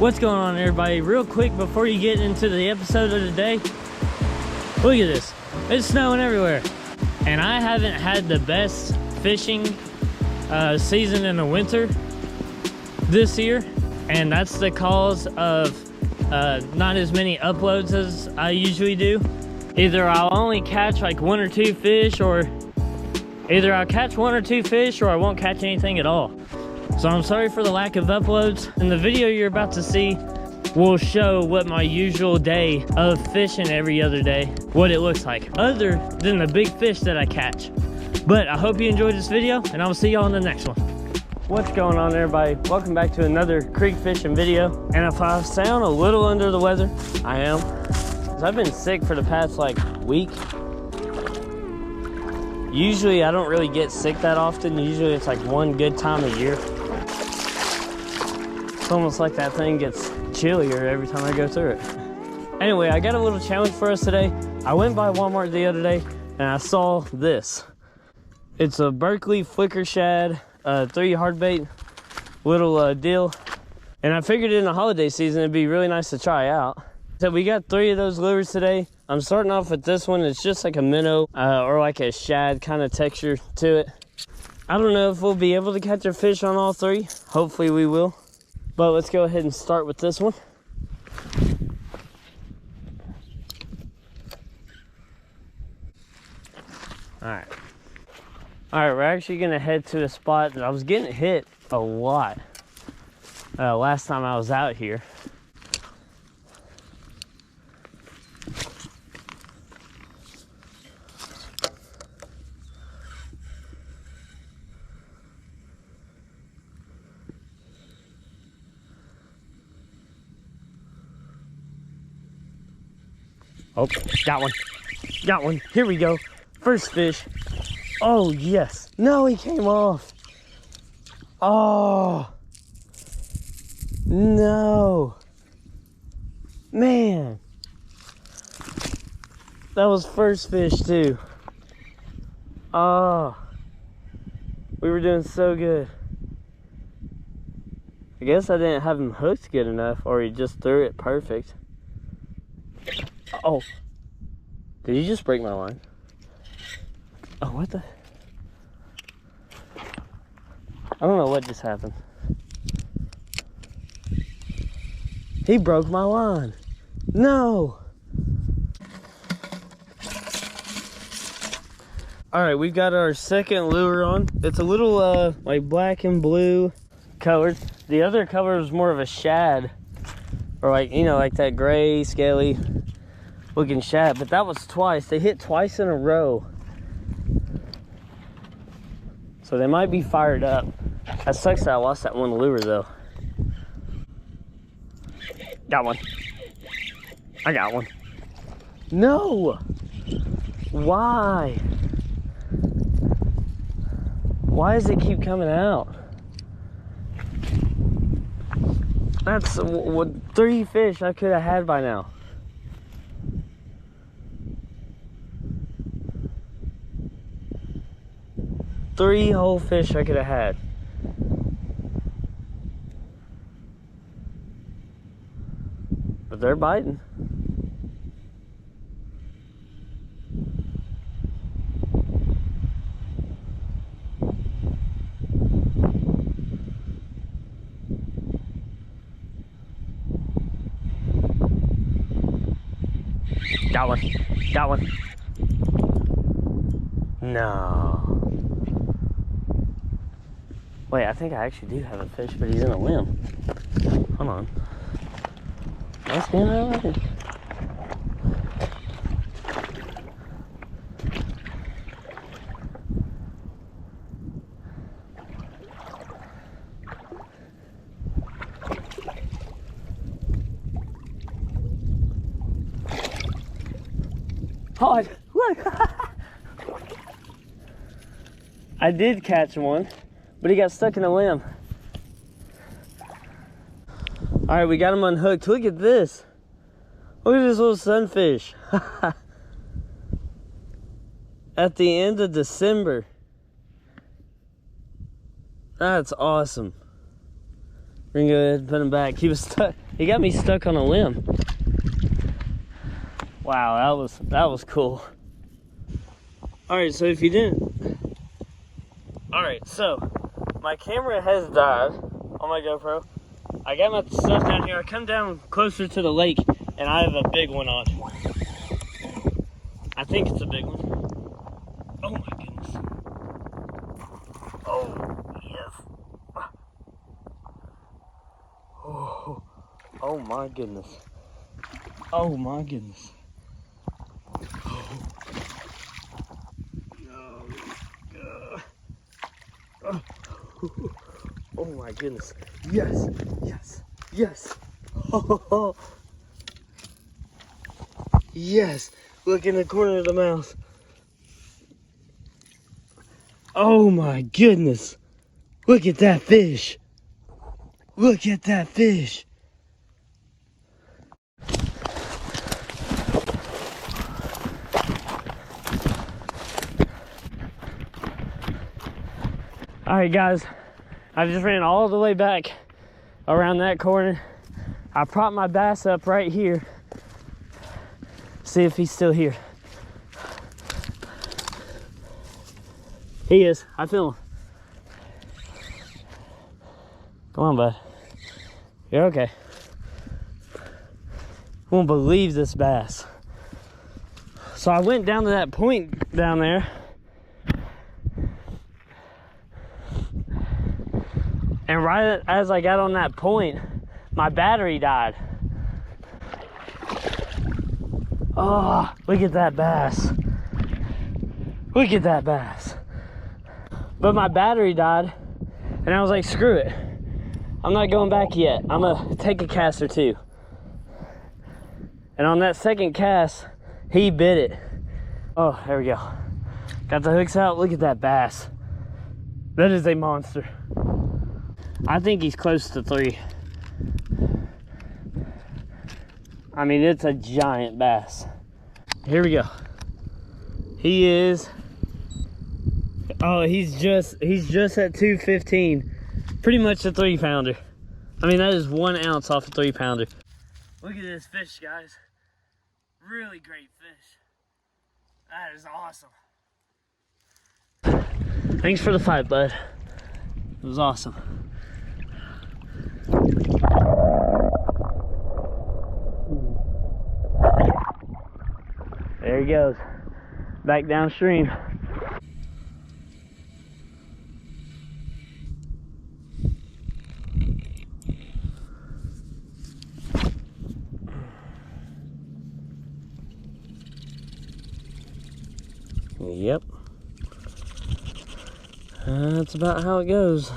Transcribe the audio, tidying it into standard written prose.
What's going on, everybody? Real quick before you get into the episode of the day, look at this. It's snowing everywhere. And I haven't had the best fishing season in the winter this year. And that's the cause of not as many uploads as I usually do. Either I'll only catch like 1 or 2 fish, or either I'll catch 1 or 2 fish, or I won't catch anything at all. So I'm sorry for the lack of uploads. And the video you're about to see will show what my usual day of fishing every other day, what it looks like, other than the big fish that I catch. But I hope you enjoyed this video, and I will see y'all in the next one. What's going on, everybody? Welcome back to another creek fishing video. And if I sound a little under the weather, I am. 'Cause I've been sick for the past like week. Usually I don't really get sick that often. Usually it's like one good time a year. It's almost like that thing gets chillier every time I go through it. Anyway, I got a little challenge for us today. I went by Walmart the other day and I saw this. It's a Berkeley flicker shad, 3 hardbait little deal. And I figured in the holiday season it'd be really nice to try out. So we got 3 of those lures today. I'm starting off with this one. It's just like a minnow or like a shad kind of texture to it. I don't know if we'll be able to catch a fish on all 3. Hopefully we will. But let's go ahead and start with this one. Alright, we're actually gonna head to a spot that I was getting hit a lot last time I was out here. Oh, got one, here we go. First fish. Oh, yes. No, he came off. Oh. No. Man. That was first fish, too. Oh. We were doing so good. I guess I didn't have him hooked good enough, or he just threw it perfect. Oh. Did you just break my line? Oh, what the? I don't know what just happened. He broke my line. No. All right, we've got our second lure on. It's a little like black and blue colored. The other color was more of a shad, or like, you know, like that gray scaly looking shad. But that was twice. They hit twice in a row. So they might be fired up. That sucks that I lost that one lure though. Got one. I got one. No! Why? Why does it keep coming out? That's 3 fish I could have had by now. Three whole fish I could have had. But they're biting. Got one. Got one. No. Wait, I think I actually do have a fish, but he's in a limb. Hold on. Let's get him. Oh, look! I did catch one, but he got stuck in a limb. All right, we got him unhooked. Look at this. Look at this little sunfish. At the end of December. That's awesome. We're gonna go ahead and put him back. He was stuck. He got me stuck on a limb. Wow, that was cool. All right, so if you didn't, all right, so my camera has died on my GoPro. I got my stuff down here. I come down closer to the lake, and I have a big one on. I think it's a big one. Oh my goodness. Oh yes. Oh my goodness. Oh my goodness. Oh my goodness. Yes, yes, yes. Oh, yes. Look in the corner of the mouth. Oh my goodness. Look at that fish. Look at that fish. All right, guys. I just ran all the way back around that corner. I propped my bass up right here. See if he's still here. He is. I feel him. Come on, bud. You're okay. Won't believe this bass. So I went down to that point down there. And right as I got on that point, my battery died. Oh, look at that bass. Look at that bass. But my battery died, and I was like, screw it. I'm not going back yet. I'm gonna take a cast or two. And on that second cast, he bit it. Oh, there we go. Got the hooks out. Look at that bass. That is a monster. I think he's close to 3. I mean, it's a giant bass. Here we go. He is, oh, he's just at 215. Pretty much a 3-pounder. I mean, that is 1 ounce off a 3-pounder. Look at this fish, guys. Really great fish. That is awesome. Thanks for the fight, bud. It was awesome. There he goes, back downstream. Yep. That's about how it goes.